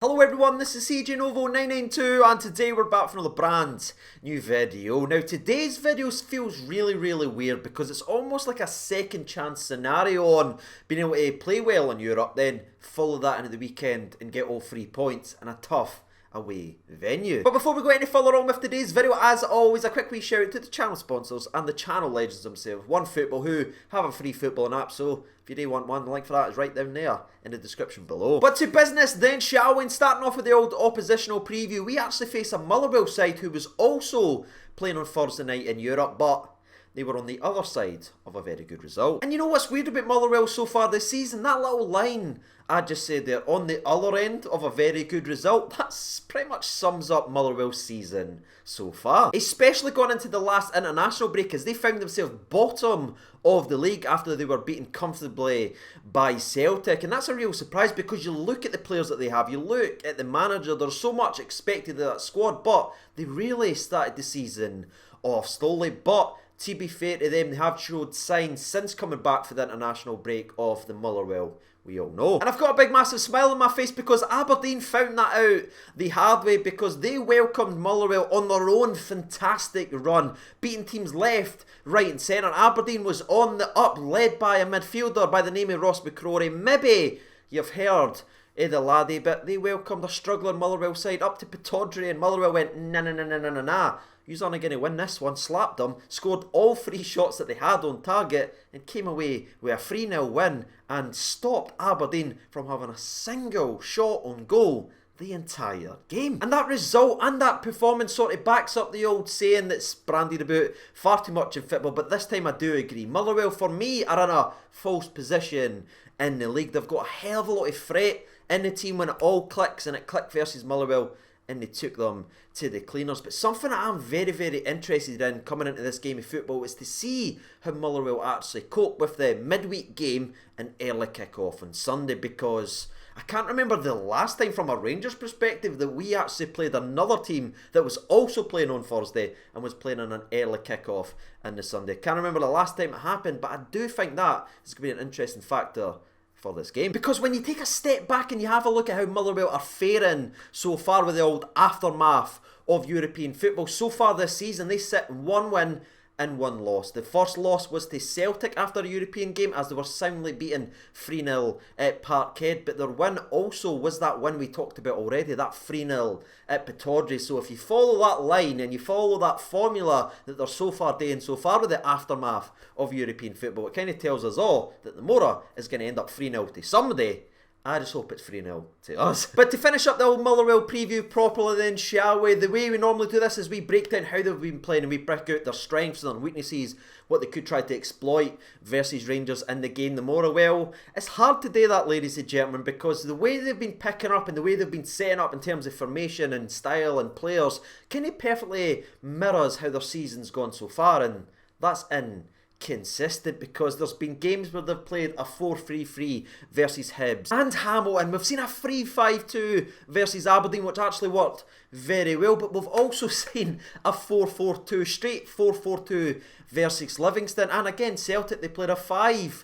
Hello everyone, this is CJ Novo 992 and today we're back for another brand new video. Now today's video feels really weird because it's almost like a second chance scenario on being able to play well in Europe, then follow that into the weekend and get all 3 points in a tough away venue. But before we go any further on with today's video, as always, a quick wee shout out to the channel sponsors and the channel legends themselves, OneFootball, who have a free footballing app, so if you do want one, the link for that is right down there in the description below. But to business then, shall we? And starting off with the old oppositional preview, we actually face a Motherwell side who was also playing on Thursday night in Europe, but they were on the other side of a very good result. And you know what's weird about Motherwell so far this season? That little line I just said there, on the other end of a very good result, that's pretty much sums up Motherwell's season so far. Especially going into the last international break, as they found themselves bottom of the league after they were beaten comfortably by Celtic. And that's a real surprise because you look at the players that they have, you look at the manager, there's so much expected of that squad, but they really started the season off slowly. But to be fair to them, they have showed signs since coming back for the international break of the Motherwell we all know. And I've got a big massive smile on my face because Aberdeen found that out the hard way, because they welcomed Motherwell on their own fantastic run, beating teams left, right and centre. Aberdeen was on the up, led by a midfielder by the name of Ross McGregor. Maybe you've heard the laddie, but they welcomed a struggling Motherwell side up to Pittodrie, and Motherwell went nah. You're only going to win this one, slapped them, scored all 3 shots that they had on target and came away with a 3-0 win and stopped Aberdeen from having a single shot on goal the entire game. And that result and that performance sort of backs up the old saying that's branded about far too much in football, but this time I do agree. Motherwell, for me, are in a false position in the league. They've got a hell of a lot of threat in the team when it all clicks, and it clicked versus Motherwell and they took them to the cleaners. But something that I'm very interested in coming into this game of football is to see how Motherwell actually cope with the midweek game and early kick-off on Sunday, because I can't remember the last time from a Rangers perspective that we actually played another team that was also playing on Thursday and was playing on an early kick-off in the Sunday. Can't remember the last time it happened, but I do think that is going to be an interesting factor for this game. Because when you take a step back and you have a look at how Motherwell are faring so far with the old aftermath of European football, so far this season they sit 1 win and 1 loss. The first loss was to Celtic after a European game, as they were soundly beaten 3-0 at Parkhead, but their win also was that win we talked about already, that 3-0 at Pittodrie. So if you follow that line and you follow that formula that they're so far doing so far with the aftermath of European football, it kind of tells us all that the Mora is going to end up 3-0 to somebody. I just hope it's 3-0 to us. But to finish up the old Motherwell preview properly then, shall we? The way we normally do this is we break down how they've been playing and we break out their strengths and their weaknesses, what they could try to exploit versus Rangers in the game. The Motherwell, it's hard to do that, ladies and gentlemen, because the way they've been picking up and the way they've been setting up in terms of formation and style and players kind of perfectly mirrors how their season's gone so far, and that's inconsistent, because there's been games where they've played a 4-3-3 versus Hibs and Hamilton. We've seen a 3-5-2 versus Aberdeen, which actually worked very well, but we've also seen a 4-4-2, straight 4-4-2 versus Livingston, and again Celtic, they played a 5-3-2.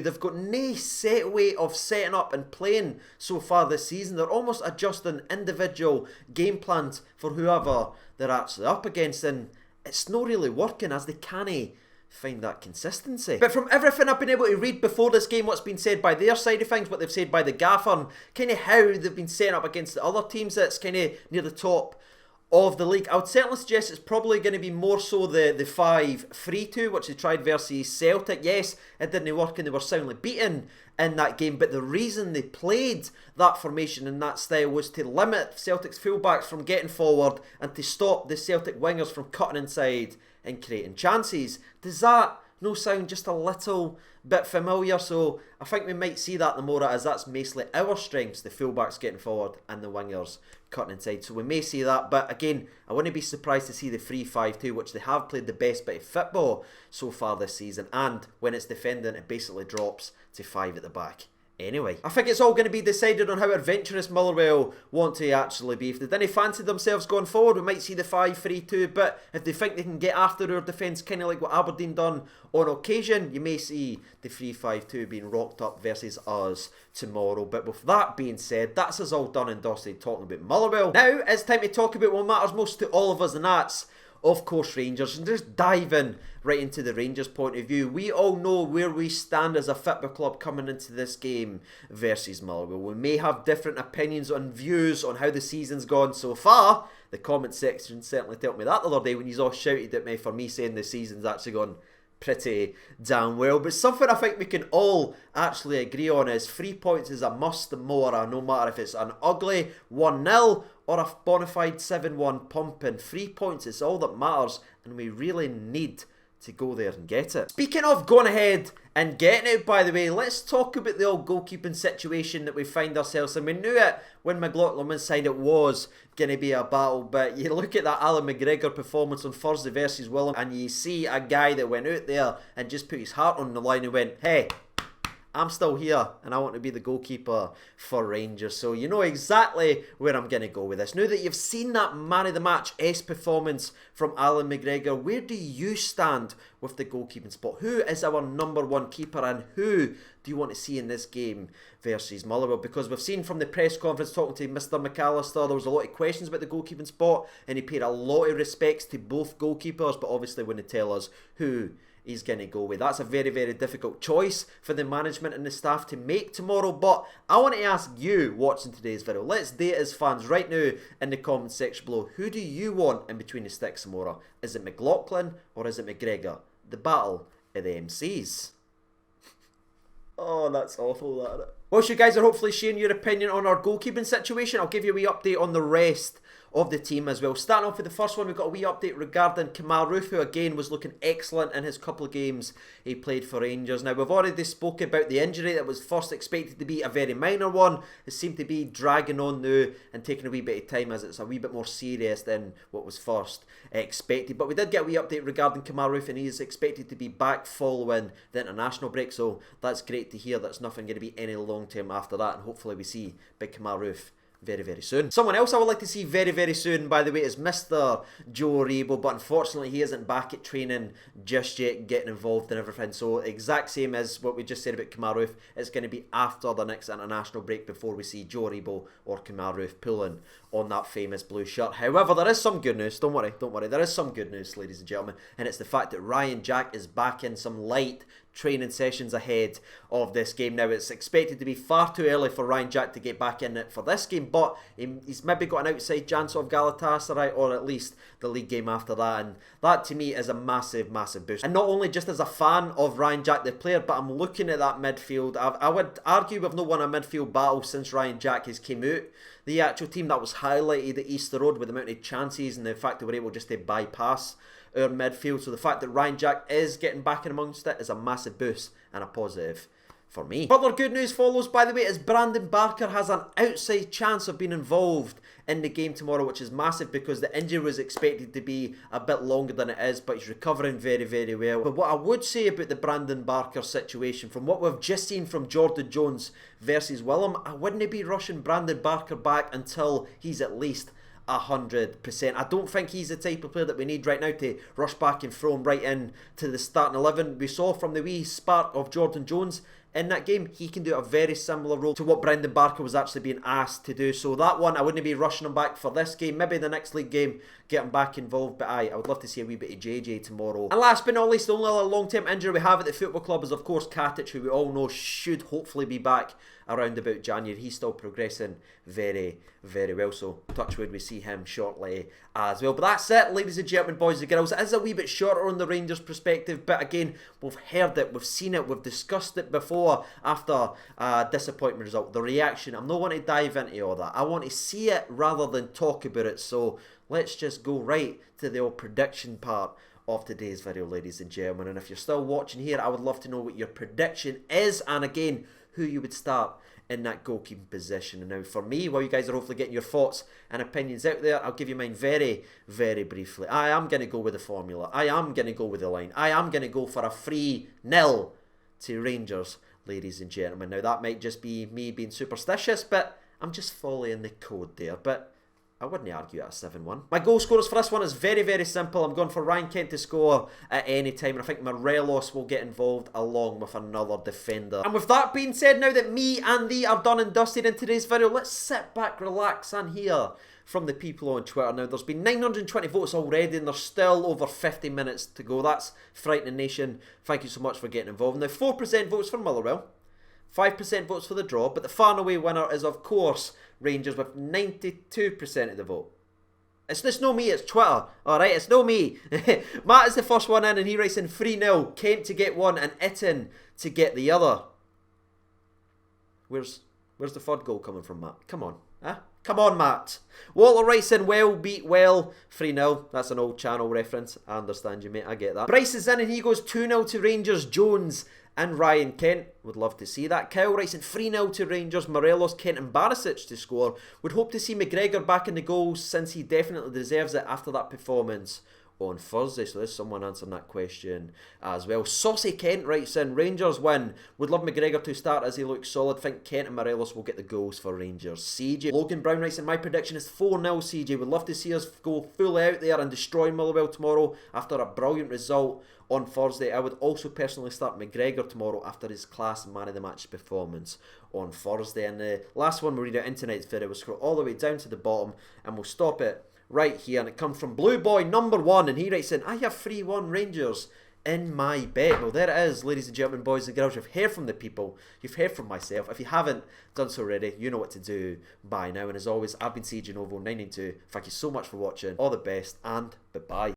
They've got no set way of setting up and playing so far this season. They're almost adjusting individual game plans for whoever they're actually up against, and it's not really working, as they can't find that consistency. But from everything I've been able to read before this game, what's been said by their side of things, what they've said by the gaffer, and kind of how they've been setting up against the other teams that's kind of near the top of the league, I would certainly suggest it's probably going to be more so the 5-3-2, which they tried versus Celtic. Yes, it didn't work and they were soundly beaten in that game, but the reason they played that formation and that style was to limit Celtic's fullbacks from getting forward and to stop the Celtic wingers from cutting inside and creating chances. Does that no sound just a little bit familiar? So I think we might see that in the Mora, as that's mostly our strengths, the fullbacks getting forward and the wingers cutting inside. So we may see that, but again, I wouldn't be surprised to see the 3-5-2, which they have played the best bit of football so far this season, and when it's defending, it basically drops to 5 at the back anyway. I think it's all going to be decided on how adventurous Motherwell want to actually be. If they didn't fancy themselves going forward, we might see the 5-3-2, but if they think they can get after our defence, kind of like what Aberdeen done on occasion, you may see the 3-5-2 being rocked up versus us tomorrow. But with that being said, that's us all done and dusted talking about Motherwell. Now it's time to talk about what matters most to all of us, and that's, of course, Rangers. And just diving right into the Rangers point of view, we all know where we stand as a football club coming into this game versus Motherwell. We may have different opinions and views on how the season's gone so far. The comment section certainly told me that the other day when you all shouted at me for me saying the season's actually gone pretty damn well. But something I think we can all actually agree on is 3 points is a must and more, no matter if it's an ugly 1-0 or a bona fide 7-1 pumping. 3 points is all that matters, and we really need to go there and get it. Speaking of going ahead and getting it, by the way, let's talk about the old goalkeeping situation that we find ourselves in. We knew it when McLaughlin side it was going to be a battle, but you look at that Mcgregor performance on Thursday versus Willem, and you see a guy that went out there and just put his heart on the line and went, hey, I'm still here and I want to be the goalkeeper for Rangers. So you know exactly where I'm going to go with this. Now that you've seen that man of the match-esque performance from Mcgregor, where do you stand with the goalkeeping spot? Who is our number one keeper, and who do you want to see in this game versus Motherwell? Because we've seen from the press conference talking to Mr. McAllister, there was a lot of questions about the goalkeeping spot and he paid a lot of respects to both goalkeepers, but obviously wouldn't tell us who he's going to go with. That's a very, very difficult choice for the management and the staff to make tomorrow. But I want to ask you watching today's video, let's date as fans right now in the comment section below. Who do you want in between the sticks, Samora? Is it McLaughlin or is it McGregor? The battle of the MCs. Oh, that's awful, that. Whilst you guys are hopefully sharing your opinion on our goalkeeping situation, I'll give you a wee update on the rest of the team as well. Starting off with the first one, we've got a wee update regarding Kemar Roofe, who again was looking excellent in his couple of games he played for Rangers. Now, we've already spoke about the injury that was first expected to be a very minor one. It seemed to be dragging on now and taking a wee bit of time as it's a wee bit more serious than what was first expected. But we did get a wee update regarding Kemar Roofe, and he is expected to be back following the international break, so that's great to hear. That's nothing going to be any long term after that, and hopefully we see big Kemar Roofe very, very soon. Someone else I would like to see very, very soon, by the way, is Mr. Joe Rebo, but unfortunately he isn't back at training just yet, getting involved in everything. So exact same as what we just said about Kemar Roofe, it's going to be after the next international break before we see Joe Rebo or Kemar Roofe pulling on that famous blue shirt. However, there is some good news. Don't worry, there is some good news, ladies and gentlemen, and it's the fact that Ryan Jack is back in some light training sessions ahead of this game. Now, it's expected to be far too early for Ryan Jack to get back in it for this game, but he's maybe got an outside chance of Galatasaray, or at least the league game after that, and that to me is a massive, massive boost. And not only just as a fan of Ryan Jack the player, but I'm looking at that midfield. I would argue we've not won a midfield battle since Ryan Jack has came out. The actual team that was highlighted at Easter Road with the amount of chances and the fact that we're able just to bypass our midfield. So the fact that Ryan Jack is getting back in amongst it is a massive boost and a positive for me. Further good news follows, by the way, as Brandon Barker has an outside chance of being involved in the game tomorrow, which is massive because the injury was expected to be a bit longer than it is, but he's recovering very, very well. But what I would say about the Brandon Barker situation, from what we've just seen from Jordan Jones versus Willem, I wouldn't be rushing Brandon Barker back until he's at least 100%. I don't think he's the type of player that we need right now to rush back and throw him right in to the starting 11. We saw from the wee spark of Jordan Jones in that game, he can do a very similar role to what Brendan Barker was actually being asked to do. So that one, I wouldn't be rushing him back for this game. Maybe the next league game, get him back involved. But I would love to see a wee bit of JJ tomorrow. And last but not least, the only other long-term injury we have at the football club is, of course, Katic, who we all know should hopefully be back around about January. He's still progressing very, very well. So touch wood, we see him shortly as well. But that's it, ladies and gentlemen, boys and girls. It is a wee bit shorter on the Rangers perspective, but again, we've heard it, we've seen it, we've discussed it before after a disappointment result. The reaction, I'm not wanting to dive into all that. I want to see it rather than talk about it. So let's just go right to the old prediction part of today's video, ladies and gentlemen. And if you're still watching here, I would love to know what your prediction is, and again, who you would start in that goalkeeping position. And now for me, while you guys are hopefully getting your thoughts and opinions out there, I'll give you mine very, very briefly. I am going to go with the formula. I am going to go with the line. I am going to go for a 3-0 to Rangers ladies and gentlemen. Now, that might just be me being superstitious, but I'm just following the code there. But I wouldn't argue at a 7-1. My goal scorers for this one is very, very simple. I'm going for Ryan Kent to score at any time, and I think Morelos will get involved along with another defender. And with that being said, now that me and thee are done and dusted in today's video, let's sit back, relax, and hear from the people on Twitter. Now, there's been 920 votes already, and there's still over 50 minutes to go. That's frightening, nation. Thank you so much for getting involved. Now, 4% votes for Motherwell, 5% votes for the draw, but the far and away winner is, of course, Rangers with 92% of the vote. It's no me, it's Twitter. Alright, it's no me. Matt is the first one in, and he writes in 3-0. Kent to get one and Itten to get the other. Where's the third goal coming from, Matt? Come on. Huh? Come on, Matt. Walter writes in, well beat well. 3-0. That's an old channel reference. I understand you, mate. I get that. Bryce is in, and he goes 2-0 to Rangers. Jones and Ryan Kent. Would love to see that. Kyle writes in 3-0 to Rangers. Morelos, Kent and Barisic to score. Would hope to see McGregor back in the goals, since he definitely deserves it after that performance on Thursday. So there's someone answering that question as well. Saucy Kent writes in, Rangers win. Would love McGregor to start as he looks solid. Think Kent and Morelos will get the goals for Rangers. CJ Logan Brown writes in, my prediction is 4-0 CJ. Would love to see us go full out there and destroy Motherwell tomorrow after a brilliant result on Thursday. I would also personally start McGregor tomorrow after his class man of the match performance on Thursday. And the last one we'll read out in tonight's video. We'll scroll all the way down to the bottom and we'll stop it right here, and it comes from Blue Boy number 1, and he writes in, I have 3-1 Rangers in my bet. Well, there it is, ladies and gentlemen, boys and girls. You've heard from the people, you've heard from myself. If you haven't done so already, you know what to do by now. And as always, I've been CJ Novo 992. Thank you so much for watching. All the best, and bye bye.